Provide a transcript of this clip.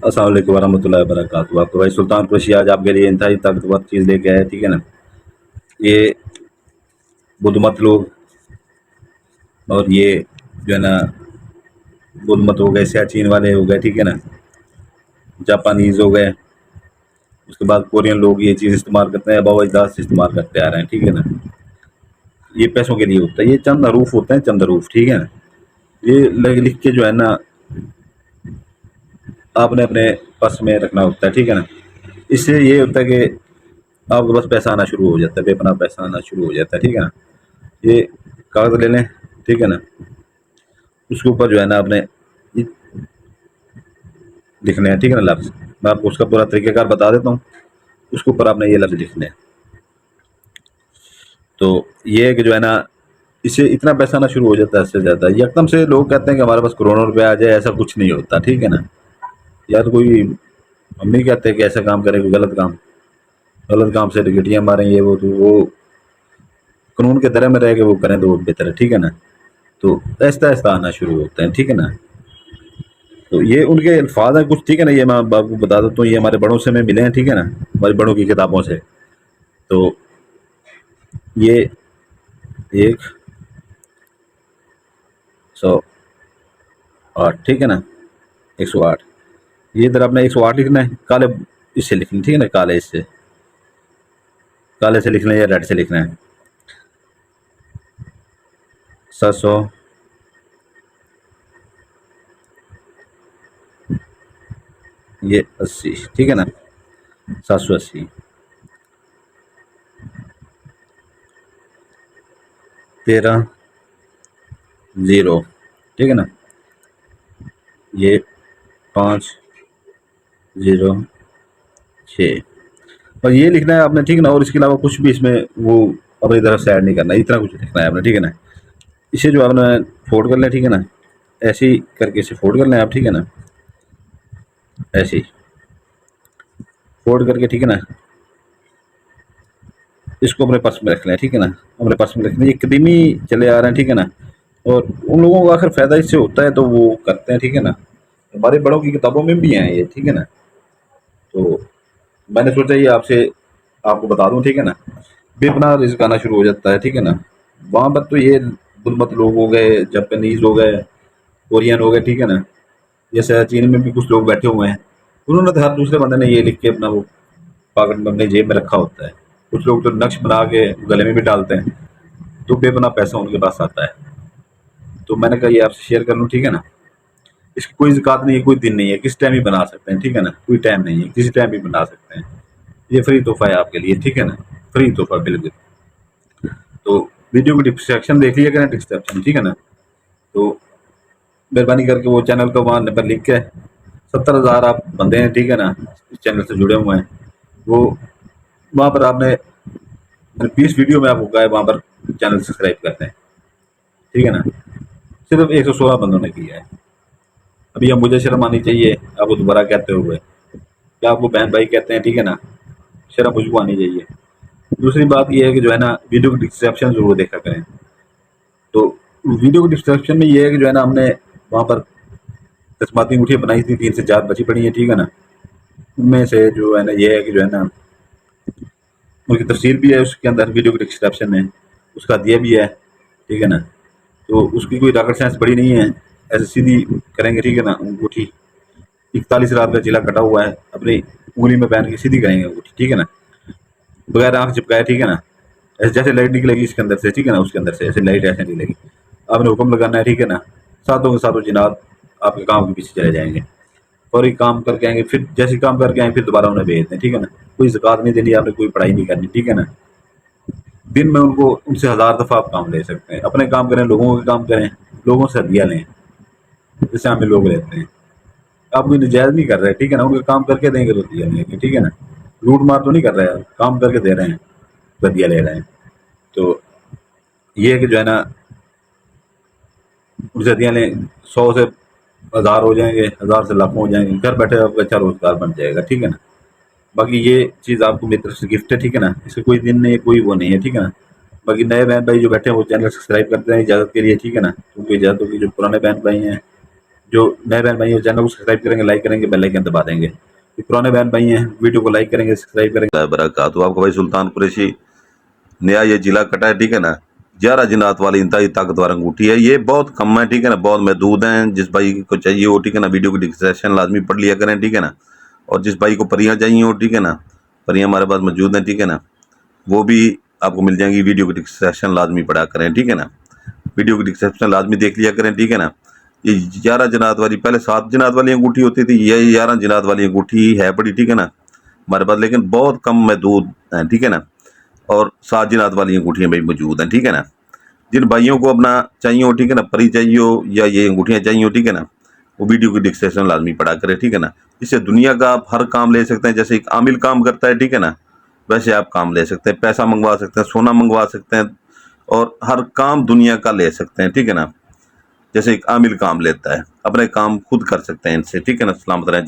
अस्सलाम वालेकुम warahmatullahi wabarakatuh। आपका भाई सुल्तान कुरैशी आज आपके लिए इंतहाई ताकतवर चीज़ लेके आया है, ठीक है ना। ये बुद्धमत लोग और ये जो है ना बुद्धमत हो गए, सियाचिन वाले हो गए, ठीक है ना, जापानीज़ हो गए, उसके बाद कोरियन लोग ये चीज़ इस्तेमाल करते हैं, आबा अजदाद से इस्तेमाल करते आ रहे हैं, ठीक है ना। ये पैसों के लिए होता है, ये चंद हरूफ होते हैं, चंद हरूफ, ठीक है ना। ये लिख के जो है ना आपने अपने पर्स में रखना होता है, ठीक है ना। इससे ये होता है कि आपके पास पैसा आना शुरू हो जाता है, बेपनाह पैसा आना शुरू हो जाता है, ठीक है ना। ये कागज़ ले लें, ठीक है ना, उसके ऊपर जो है ना आपने ये लिखने हैं, ठीक है ना, लफ्ज़। मैं आपको उसका पूरा तरीक़ेकार बता देता हूँ। उसके ऊपर आपने ये लफ्ज़ लिखने हैं। तो ये है कि जो है ना इससे इतना पैसा आना शुरू हो जाता है, इससे ज़्यादा। एकदम से लोग कहते हैं कि हमारे पास करोड़ों रुपए आ जाए, ऐसा कुछ नहीं होता, ठीक है ना। या तो कोई हम नहीं कहते कि ऐसा काम करें, कोई गलत काम से टिकटियाँ मारें, ये वो, तो वो कानून के दायरे में रह के वो करें तो वो बेहतर है, ठीक है ना। तो आहिस्ता आहिस्ता आना शुरू होते हैं, ठीक है ना। तो ये उनके अल्फाज हैं कुछ, ठीक है ना। ये मैं आपको बता देता हूँ, ये हमारे बड़ों से हमें मिले हैं, ठीक है ना, हमारे बड़ों की किताबों से। तो ये 108, ठीक है ना, 108। ये इधर आपने 108 लिखना है, काले इससे लिखना है, ठीक है ना, काले से लिखना है या रेड से लिखना है। 700, ये 80, ठीक है ना, 780, 13 0, ठीक है ना, ये 506, और ये लिखना है आपने, ठीक है ना। और इसके अलावा कुछ भी इसमें वो अपनी तरफ से ऐड नहीं करना, इतना कुछ लिखना है आपने, ठीक है ना। इसे जो आपने फोल्ड कर लें, ठीक है ना, ऐसे ही करके इसे फोल्ड कर लें आप, ठीक है ना, ऐसे ही फोल्ड करके, ठीक है ना, इसको अपने पर्स में रख लें, ठीक है ना, अपने पर्स में रख लें। ये कदीमी चले आ रहे हैं, ठीक है ना, और उन लोगों को आखिर फ़ायदा इससे होता है तो वो करते हैं, ठीक है ना। हमारे बड़ों की किताबों में भी हैं ये, ठीक है ना। तो मैंने सोचा ये आपको बता दूं, ठीक है ना। बेपनाह रिस्क आना शुरू हो जाता है, ठीक है ना। वहाँ पर तो ये गुलमत लोग हो गए, जापानीज़ हो गए, कोरियन हो गए, ठीक है ना। जैसे चीन में भी कुछ लोग बैठे हुए हैं, उन्होंने तो हर दूसरे बंदे ने ये लिख के अपना वो पॉकेट में अपनी जेब में रखा होता है। कुछ लोग तो नक्श बना के गले में भी डालते हैं, तो बेपनाह पैसा उनके पास आता है। तो मैंने कहा ये आपसे शेयर कर लूँ, ठीक है ना। इसकी कोई ज़कात नहीं है, कोई दिन नहीं है, किस टाइम भी बना सकते हैं, ठीक है ना। कोई टाइम नहीं है, किसी टाइम भी बना सकते हैं। ये फ्री तोहफ़ा है आपके लिए, ठीक है ना, फ्री तोहफ़ा बिल्कुल। तो वीडियो की डिस्क्रिप्शन देख लिया करें, डिस्क्रिप्शन, ठीक है ना। तो मेहरबानी करके वो चैनल का वहाँ नंबर लिख के 70,000 आप बंदे हैं, ठीक है ना, इस चैनल से जुड़े हुए हैं। वो वहाँ पर आपने 20 वीडियो में आपको कहा है वहाँ पर चैनल सब्सक्राइब करते हैं, ठीक है ना। सिर्फ 116 बंदों ने किया है। अभी अब मुझे शर्म आनी चाहिए आपको दोबारा कहते हुए, क्या आपको बहन भाई कहते हैं, ठीक है ना, शर्म मुझको आनी चाहिए। दूसरी बात ये है कि जो है ना वीडियो की डिस्क्रिप्शन ज़रूर देखा करें। तो वीडियो की डिस्क्रिप्शन में ये है कि जो है ना हमने वहाँ पर तस्माती अंगूठियाँ बनाई थी, 3 से 4 बची पड़ी हैं, ठीक है ना। उनमें से जो है ना ये है कि जो है ना उनकी तफसीर भी है उसके अंदर, वीडियो की डिस्क्रिप्शन में उसका दिया भी है, ठीक है ना। तो उसकी कोई रॉकेट साइंस बड़ी नहीं है, ऐसे सीधी करेंगे, ठीक है ना। अंगूठी 41 रात का चिला कटा हुआ है, अपनी उंगली में पहन के सीधी करेंगे अंगूठी, ठीक है ना, बगैर आँख चिपकाए, ठीक है ना। ऐसे जैसे लाइट निकलेगी इसके अंदर से, ठीक है ना, उसके अंदर से ऐसे लाइट ऐसे निकलेगी, आपने हुक्म लगाना है, ठीक है ना। सातों के सातों जिन्नात आपके काम के पीछे चले जाएंगे, और एक काम करके आएंगे, फिर जैसे काम करके आएंगे फिर दोबारा उन्हें भेज दें, ठीक है ना। कोई ज़कात नहीं देनी आपने, कोई पढ़ाई नहीं करनी, ठीक है ना। दिन में उनसे 1000 दफ़ा आप काम ले सकते हैं। अपने काम करें, लोगों के काम करें, लोगों से हदिया लें, जैसे हमें लोग लेते हैं। आप कोई नजायज़ नहीं कर रहे, ठीक है ना, उनके काम करके देंगे तो हदिया लेंगे, ठीक है ना। लूट मार तो नहीं कर रहे हैं, काम करके दे रहे हैं तो हदिया ले रहे हैं। तो ये है कि जो है ना उनसे हदिया लें, 100 से 1000 हो जाएंगे, 1000 से लाखों हो जाएंगे, घर बैठे आपका अच्छा रोजगार बन जाएगा, ठीक है ना। बाकी ये चीज़ आपको मेरी तरफ से गिफ्ट है, ठीक है ना। इसका कोई दिन नहीं है, कोई वो नहीं है, ठीक है ना। बाकी नए बहन भाई जो बैठे हैं वो चैनल सब्सक्राइब करते हैं इजाज़त के लिए, ठीक है ना, क्योंकि इजाज़त होगी। जो पुराने बहन भाई हैं जो नए बहन भाई हैं चैनल को सब्सक्राइब करेंगे, लाइक करेंगे, बेल आइकन दबा देंगे। जो पुराने बहन भाई हैं वीडियो को लाइक करेंगे, सब्सक्राइब करेंगे। बरकात आपका भाई सुल्तान कुरैशी, नया ये जिला कटा है, ठीक है ना। 11 जिनात वाली इंतहाई ताकतवर अंगूठी है, ये बहुत कम है, ठीक है ना, बहुत महदूद हैं। जिस भाई को चाहिए हो, ठीक है ना, वीडियो की डिस्क्रिप्शन लाजमी पढ़ लिया करें, ठीक है ना। और जिस भाई को परियां चाहिए हो, ठीक है ना, परियां हमारे पास मौजूद हैं, ठीक है ना, वो भी आपको मिल जाएंगी। वीडियो की डिस्क्रिप्शन लाजमी पढ़ा करें, ठीक है ना, वीडियो की डिस्क्रिप्शन लाजमी देख लिया करें, ठीक है ना। ये 11 जिनात वाली, पहले 7 जिनात वाली अंगूठी होती थी, ये 11 जिनात वाली अंगूठी है बड़ी, ठीक है ना, हमारे पास, लेकिन बहुत कम महदूद हैं, ठीक है ना। और 7 जिनात वाली अंगूठियाँ भाई मौजूद हैं, ठीक है ना। जिन भाइयों को अपना चाहिए हो, ठीक है ना, परी चाहिए हो या ये अंगूठियाँ चाहिए हो, ठीक है ना, वो वीडियो की डिस्क्रिप्शन लाजमी पढ़ा करें, ठीक है ना। इससे दुनिया का आप हर काम ले सकते हैं। जैसे एक आमिल काम करता है, ठीक है ना, वैसे आप काम ले सकते हैं, पैसा मंगवा सकते हैं, सोना मंगवा सकते हैं, और हर काम दुनिया का ले सकते हैं, ठीक है ना। जैसे एक आमिल काम लेता है, अपने काम खुद कर सकते हैं इनसे, ठीक है ना। सलामत रहें।